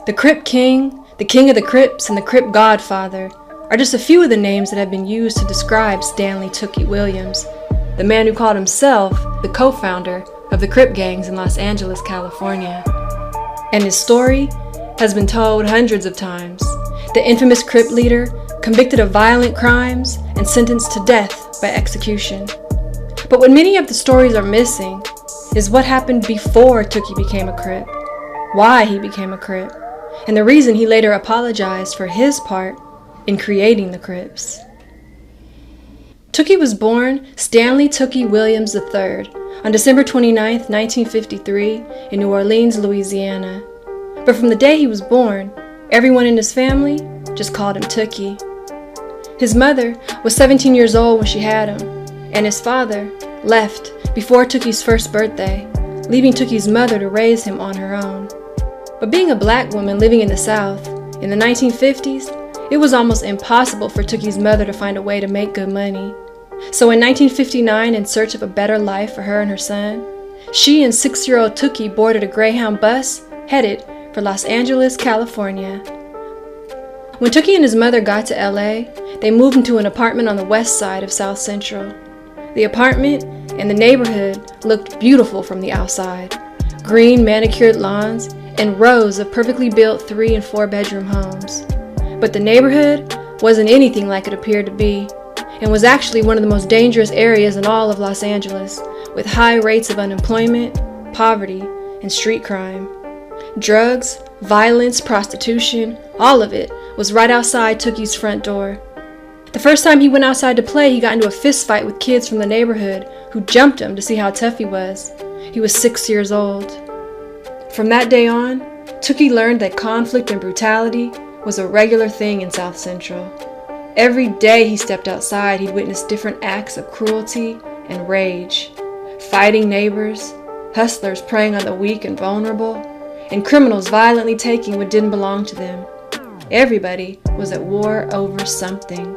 The Crip King, the King of the Crips, and the Crip Godfather are just a few of the names that have been used to describe Stanley Tookie Williams, the man who called himself the co-founder of the Crip gangs in Los Angeles, California. And his story has been told hundreds of times. The infamous Crip leader, convicted of violent crimes and sentenced to death by execution. But what many of the stories are missing is what happened before Tookie became a Crip, why he became a Crip, and the reason he later apologized for his part in creating the Crips. Tookie was born Stanley Tookie Williams III on December 29, 1953 in New Orleans, Louisiana. But from the day he was born, everyone in his family just called him Tookie. His mother was 17 years old when she had him, and his father left before Tookie's first birthday, leaving Tookie's mother to raise him on her own. But being a black woman living in the South in the 1950s, it was almost impossible for Tookie's mother to find a way to make good money. So in 1959, in search of a better life for her and her son, she and 6-year-old Tookie boarded a Greyhound bus headed for Los Angeles, California. When Tookie and his mother got to LA, they moved into an apartment on the west side of South Central. The apartment and the neighborhood looked beautiful from the outside. Green manicured lawns and rows of perfectly built 3- and 4-bedroom homes. But the neighborhood wasn't anything like it appeared to be, and was actually one of the most dangerous areas in all of Los Angeles, with high rates of unemployment, poverty, and street crime. Drugs, violence, prostitution, all of it was right outside Tookie's front door. The first time he went outside to play, he got into a fist fight with kids from the neighborhood who jumped him to see how tough he was. He was 6 years old. From that day on, Tookie learned that conflict and brutality was a regular thing in South Central. Every day he stepped outside, he'd witness different acts of cruelty and rage. Fighting neighbors, hustlers preying on the weak and vulnerable, and criminals violently taking what didn't belong to them. Everybody was at war over something.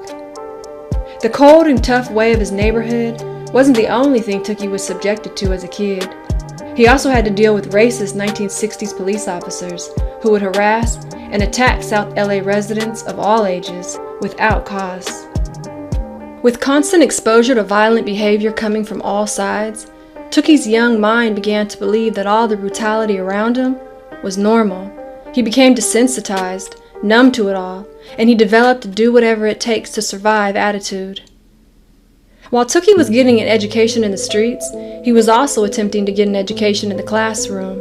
The cold and tough way of his neighborhood wasn't the only thing Tookie was subjected to as a kid. He also had to deal with racist 1960s police officers who would harass and attack South LA residents of all ages without cause. With constant exposure to violent behavior coming from all sides, Tookie's young mind began to believe that all the brutality around him was normal. He became desensitized, numb to it all, and he developed a do whatever it takes to survive attitude. While Tookie was getting an education in the streets, he was also attempting to get an education in the classroom.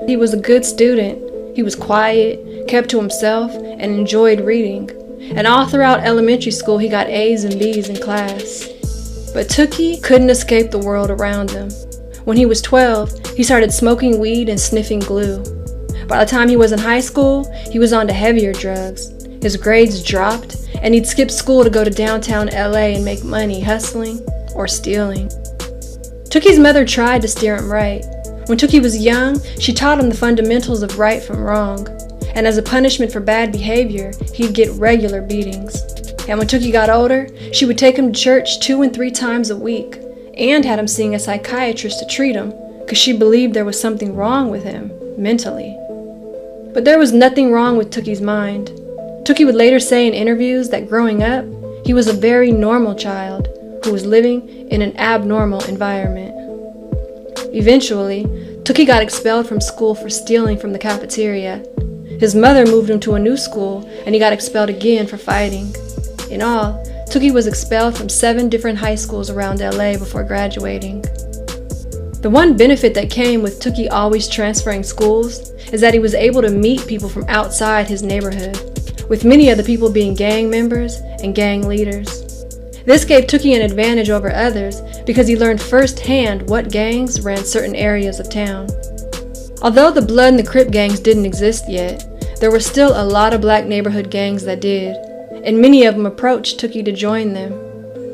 He was a good student. He was quiet, kept to himself, and enjoyed reading. And all throughout elementary school, he got A's and B's in class. But Tookie couldn't escape the world around him. When he was 12, he started smoking weed and sniffing glue. By the time he was in high school, he was on to heavier drugs. His grades dropped, and he'd skip school to go to downtown LA and make money hustling or stealing. Tookie's mother tried to steer him right. When Tookie was young, she taught him the fundamentals of right from wrong. And as a punishment for bad behavior, he'd get regular beatings. And when Tookie got older, she would take him to church 2 and 3 times a week, and had him seeing a psychiatrist to treat him, because she believed there was something wrong with him, mentally. But there was nothing wrong with Tookie's mind. Tookie would later say in interviews that growing up, he was a very normal child who was living in an abnormal environment. Eventually, Tookie got expelled from school for stealing from the cafeteria. His mother moved him to a new school, and he got expelled again for fighting. In all, Tookie was expelled from 7 different high schools around LA before graduating. The one benefit that came with Tookie always transferring schools is that he was able to meet people from outside his neighborhood, with many of the people being gang members and gang leaders. This gave Tookie an advantage over others because he learned firsthand what gangs ran certain areas of town. Although the Blood and the Crip gangs didn't exist yet, there were still a lot of black neighborhood gangs that did, and many of them approached Tookie to join them.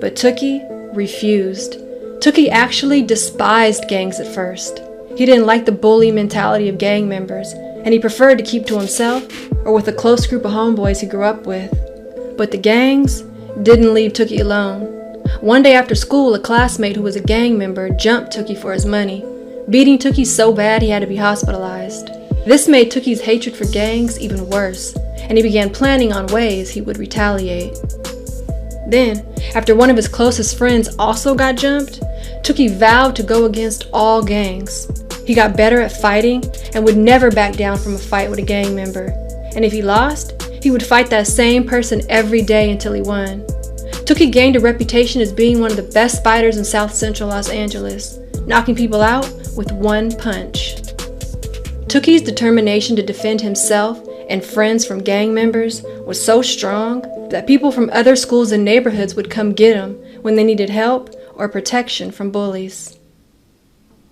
But Tookie refused. Tookie actually despised gangs at first. He didn't like the bully mentality of gang members, and he preferred to keep to himself or with a close group of homeboys he grew up with. But the gangs didn't leave Tookie alone. One day after school, a classmate who was a gang member jumped Tookie for his money, beating Tookie so bad he had to be hospitalized. This made Tookie's hatred for gangs even worse, and he began planning on ways he would retaliate. Then, after one of his closest friends also got jumped, Tookie vowed to go against all gangs. He got better at fighting and would never back down from a fight with a gang member. And if he lost, he would fight that same person every day until he won. Tookie gained a reputation as being one of the best fighters in South Central Los Angeles, knocking people out with one punch. Tookie's determination to defend himself and friends from gang members was so strong that people from other schools and neighborhoods would come get him when they needed help or protection from bullies.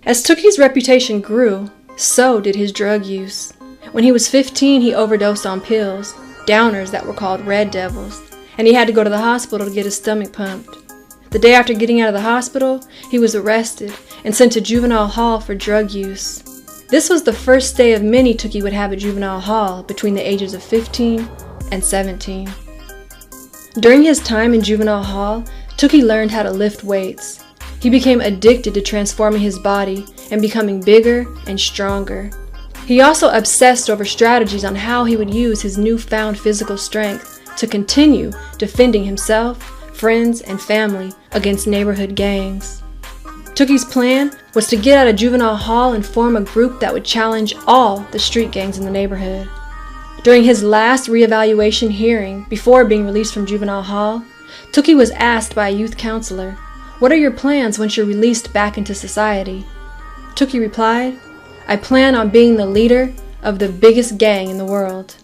As Tookie's reputation grew, so did his drug use. When he was 15, he overdosed on pills, downers that were called Red Devils, and he had to go to the hospital to get his stomach pumped. The day after getting out of the hospital, he was arrested and sent to juvenile hall for drug use. This was the first day of many Tookie would have at juvenile hall between the ages of 15 and 17. During his time in juvenile hall, Tookie learned how to lift weights. He became addicted to transforming his body and becoming bigger and stronger. He also obsessed over strategies on how he would use his newfound physical strength to continue defending himself, friends, and family against neighborhood gangs. Tookie's plan was to get out of juvenile hall and form a group that would challenge all the street gangs in the neighborhood. During his last reevaluation hearing before being released from juvenile hall, Tookie was asked by a youth counselor, "What are your plans once you're released back into society?" Tookie replied, "I plan on being the leader of the biggest gang in the world."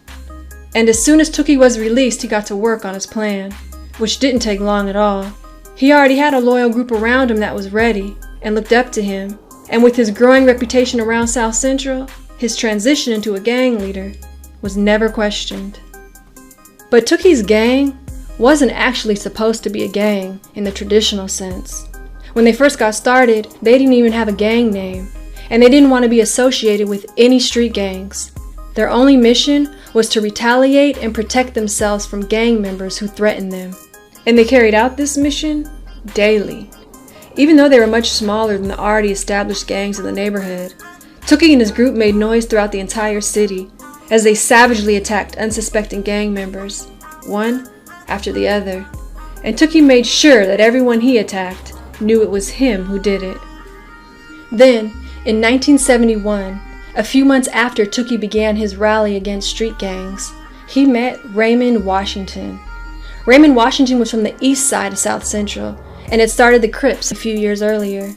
And as soon as Tookie was released, he got to work on his plan, which didn't take long at all. He already had a loyal group around him that was ready and looked up to him, and with his growing reputation around South Central, his transition into a gang leader was never questioned. But Tookie's gang wasn't actually supposed to be a gang in the traditional sense. When they first got started, they didn't even have a gang name, and they didn't want to be associated with any street gangs. Their only mission was to retaliate and protect themselves from gang members who threatened them. And they carried out this mission daily. Even though they were much smaller than the already established gangs in the neighborhood, Tookie and his group made noise throughout the entire city as they savagely attacked unsuspecting gang members, one after the other. And Tookie made sure that everyone he attacked knew it was him who did it. Then, in 1971, a few months after Tookie began his rally against street gangs, he met Raymond Washington. Raymond Washington was from the east side of South Central and had started the Crips a few years earlier.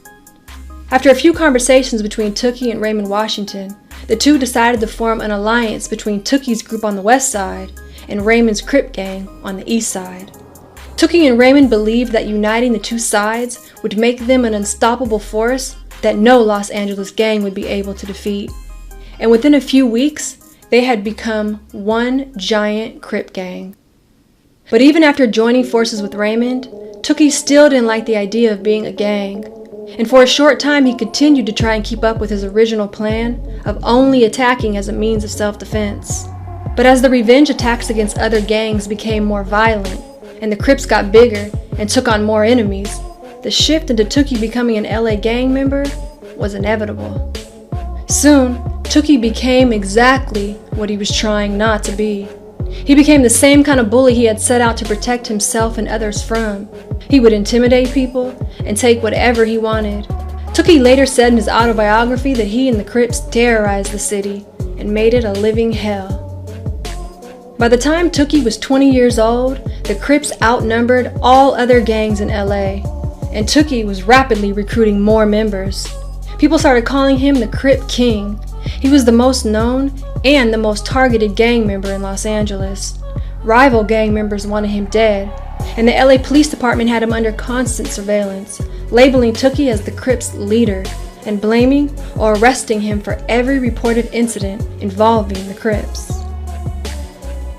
After a few conversations between Tookie and Raymond Washington, the two decided to form an alliance between Tookie's group on the west side and Raymond's Crip gang on the east side. Tookie and Raymond believed that uniting the two sides would make them an unstoppable force that no Los Angeles gang would be able to defeat. And within a few weeks, they had become one giant Crip gang. But even after joining forces with Raymond, Tookie still didn't like the idea of being a gang. And for a short time, he continued to try and keep up with his original plan of only attacking as a means of self-defense. But as the revenge attacks against other gangs became more violent, and the Crips got bigger and took on more enemies, the shift into Tookie becoming an LA gang member was inevitable. Soon, Tookie became exactly what he was trying not to be. He became the same kind of bully he had set out to protect himself and others from. He would intimidate people and take whatever he wanted. Tookie later said in his autobiography that he and the Crips terrorized the city and made it a living hell. By the time Tookie was 20 years old, the Crips outnumbered all other gangs in LA, and Tookie was rapidly recruiting more members. People started calling him the Crip King. He was the most known and the most targeted gang member in Los Angeles. Rival gang members wanted him dead, and the LA Police Department had him under constant surveillance, labeling Tookie as the Crips' leader and blaming or arresting him for every reported incident involving the Crips.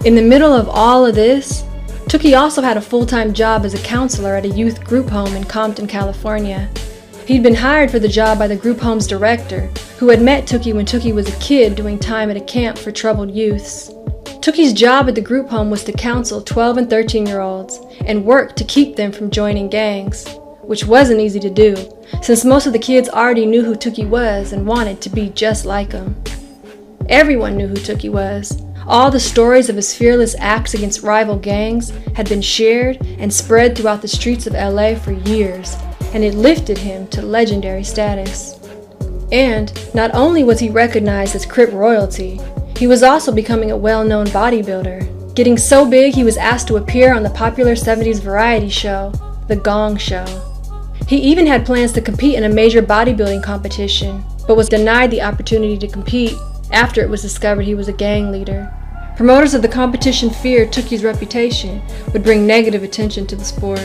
In the middle of all of this, Tookie also had a full-time job as a counselor at a youth group home in Compton, California. He'd been hired for the job by the group home's director, who had met Tookie when Tookie was a kid doing time at a camp for troubled youths. Tookie's job at the group home was to counsel 12 and 13-year-olds and work to keep them from joining gangs, which wasn't easy to do, since most of the kids already knew who Tookie was and wanted to be just like him. Everyone knew who Tookie was. All the stories of his fearless acts against rival gangs had been shared and spread throughout the streets of LA for years, and it lifted him to legendary status. And not only was he recognized as Crip royalty, he was also becoming a well-known bodybuilder, getting so big he was asked to appear on the popular 70s variety show, The Gong Show. He even had plans to compete in a major bodybuilding competition, but was denied the opportunity to compete after it was discovered he was a gang leader. Promoters of the competition feared Tookie's reputation would bring negative attention to the sport.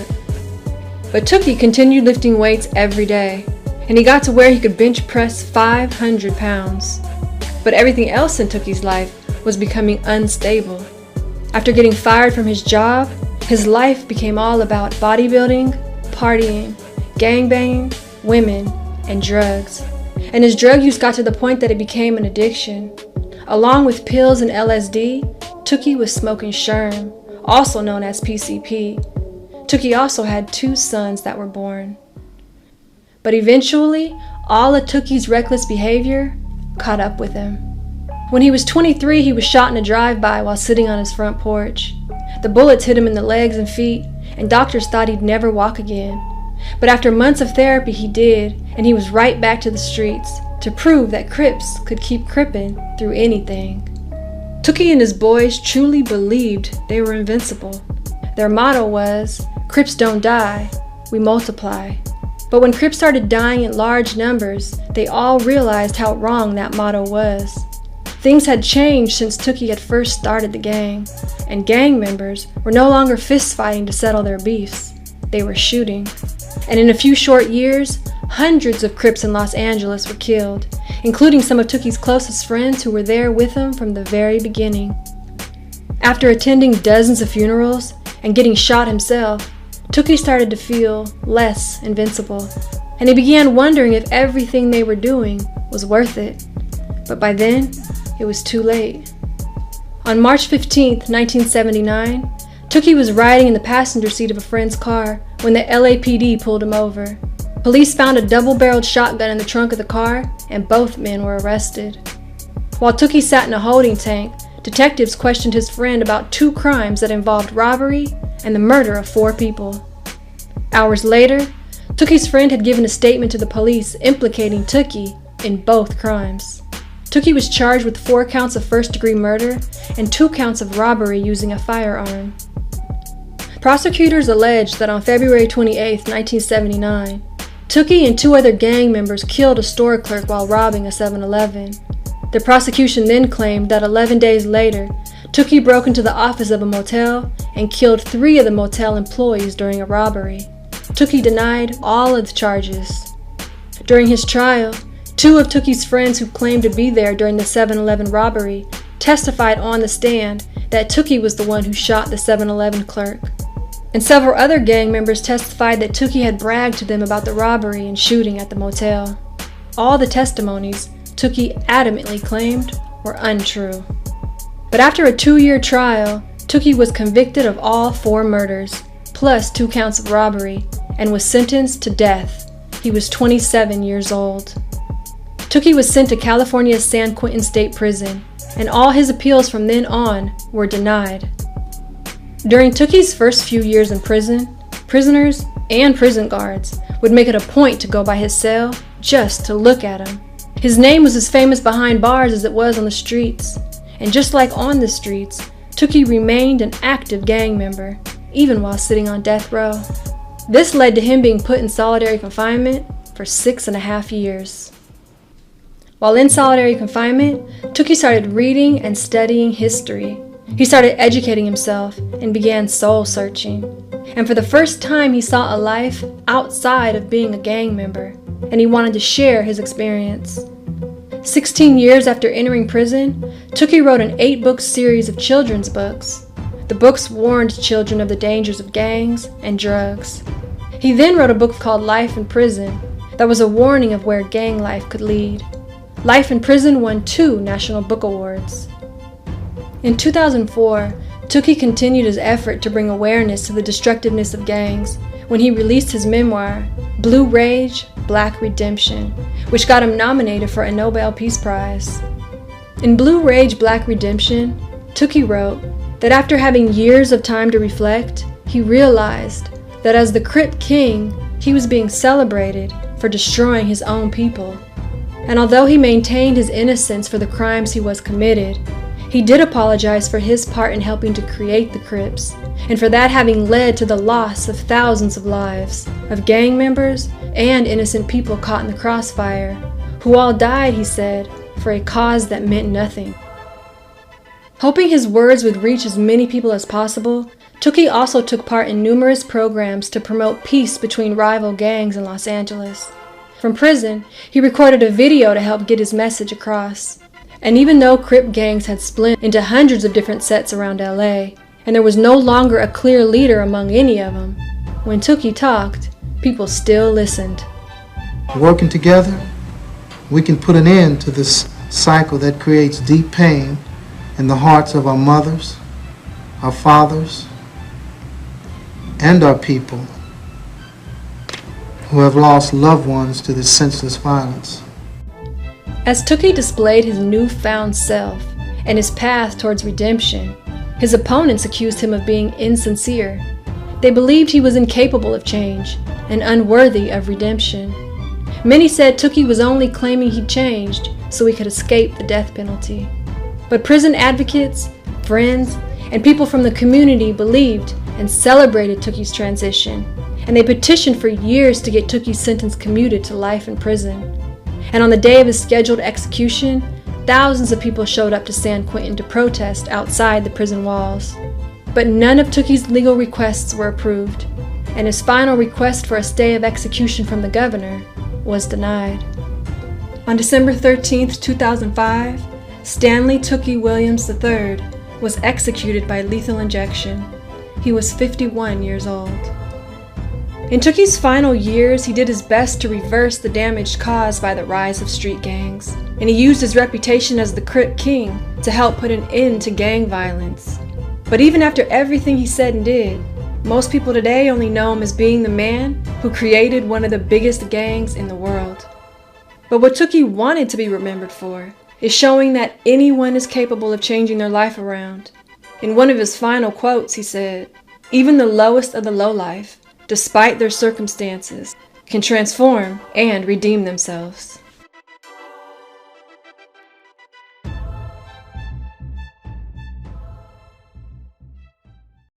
But Tookie continued lifting weights every day, and he got to where he could bench press 500 pounds. But everything else in Tookie's life was becoming unstable. After getting fired from his job, his life became all about bodybuilding, partying, gangbanging, women, and drugs. And his drug use got to the point that it became an addiction. Along with pills and LSD, Tookie was smoking Sherm, also known as PCP. Tookie also had 2 sons that were born. But eventually, all of Tookie's reckless behavior caught up with him. When he was 23, he was shot in a drive-by while sitting on his front porch. The bullets hit him in the legs and feet, and doctors thought he'd never walk again. But after months of therapy, he did, and he was right back to the streets to prove that Crips could keep crippin' through anything. Tookie and his boys truly believed they were invincible. Their motto was, "Crips don't die, we multiply." But when Crips started dying in large numbers, they all realized how wrong that motto was. Things had changed since Tookie had first started the gang, and gang members were no longer fist-fighting to settle their beefs. They were shooting. And in a few short years, hundreds of Crips in Los Angeles were killed, including some of Tookie's closest friends who were there with him from the very beginning. After attending dozens of funerals and getting shot himself, Tookie started to feel less invincible, and he began wondering if everything they were doing was worth it. But by then, it was too late. On March 15, 1979, Tookie was riding in the passenger seat of a friend's car when the LAPD pulled him over. Police found a double-barreled shotgun in the trunk of the car, and both men were arrested. While Tookie sat in a holding tank, detectives questioned his friend about 2 crimes that involved robbery and the murder of 4 people. Hours later, Tookie's friend had given a statement to the police implicating Tookie in both crimes. Tookie was charged with 4 counts of first-degree murder and 2 counts of robbery using a firearm. Prosecutors alleged that on February 28, 1979, Tookie and 2 other gang members killed a store clerk while robbing a 7-Eleven. The prosecution then claimed that 11 days later, Tookie broke into the office of a motel and killed 3 of the motel employees during a robbery. Tookie denied all of the charges. During his trial, 2 of Tookie's friends who claimed to be there during the 7-Eleven robbery testified on the stand that Tookie was the one who shot the 7-Eleven clerk. And several other gang members testified that Tookie had bragged to them about the robbery and shooting at the motel. All the testimonies Tookie adamantly claimed were untrue. But after a 2-year trial, Tookie was convicted of all 4 murders, plus 2 counts of robbery, and was sentenced to death. He was 27 years old. Tookie was sent to California's San Quentin State Prison, and all his appeals from then on were denied. During Tookie's first few years in prison, prisoners and prison guards would make it a point to go by his cell just to look at him. His name was as famous behind bars as it was on the streets, and just like on the streets, Tookie remained an active gang member, even while sitting on death row. This led to him being put in solitary confinement for 6.5 years. While in solitary confinement, Tookie started reading and studying history. He started educating himself and began soul-searching. And for the first time, he saw a life outside of being a gang member, and he wanted to share his experience. 16 years after entering prison, Tookie wrote an 8-book series of children's books. The books warned children of the dangers of gangs and drugs. He then wrote a book called Life in Prison that was a warning of where gang life could lead. Life in Prison won 2 National Book Awards. In 2004, Tookie continued his effort to bring awareness to the destructiveness of gangs when he released his memoir, Blue Rage, Black Redemption, which got him nominated for a Nobel Peace Prize. In Blue Rage Black Redemption, Tookie wrote that after having years of time to reflect, he realized that as the Crip King, he was being celebrated for destroying his own people. And although he maintained his innocence for the crimes he was committed, he did apologize for his part in helping to create the Crips, and for that having led to the loss of thousands of lives, of gang members and innocent people caught in the crossfire, who all died, he said, for a cause that meant nothing. Hoping his words would reach as many people as possible, Tookie also took part in numerous programs to promote peace between rival gangs in Los Angeles. From prison, he recorded a video to help get his message across. And even though Crip gangs had split into hundreds of different sets around LA, and there was no longer a clear leader among any of them, when Tookie talked, people still listened. Working together, we can put an end to this cycle that creates deep pain in the hearts of our mothers, our fathers, and our people who have lost loved ones to this senseless violence. As Tookie displayed his newfound self and his path towards redemption, his opponents accused him of being insincere. They believed he was incapable of change and unworthy of redemption. Many said Tookie was only claiming he changed so he could escape the death penalty. But prison advocates, friends, and people from the community believed and celebrated Tookie's transition, and they petitioned for years to get Tookie's sentence commuted to life in prison. And on the day of his scheduled execution, thousands of people showed up to San Quentin to protest outside the prison walls. But none of Tookie's legal requests were approved, and his final request for a stay of execution from the governor was denied. On December 13, 2005, Stanley Tookie Williams III was executed by lethal injection. He was 51 years old. In Tookie's final years, he did his best to reverse the damage caused by the rise of street gangs, and he used his reputation as the Crip King to help put an end to gang violence. But even after everything he said and did, most people today only know him as being the man who created one of the biggest gangs in the world. But what Tookie wanted to be remembered for is showing that anyone is capable of changing their life around. In one of his final quotes, he said, "Even the lowest of the lowlife, despite their circumstances, can transform and redeem themselves."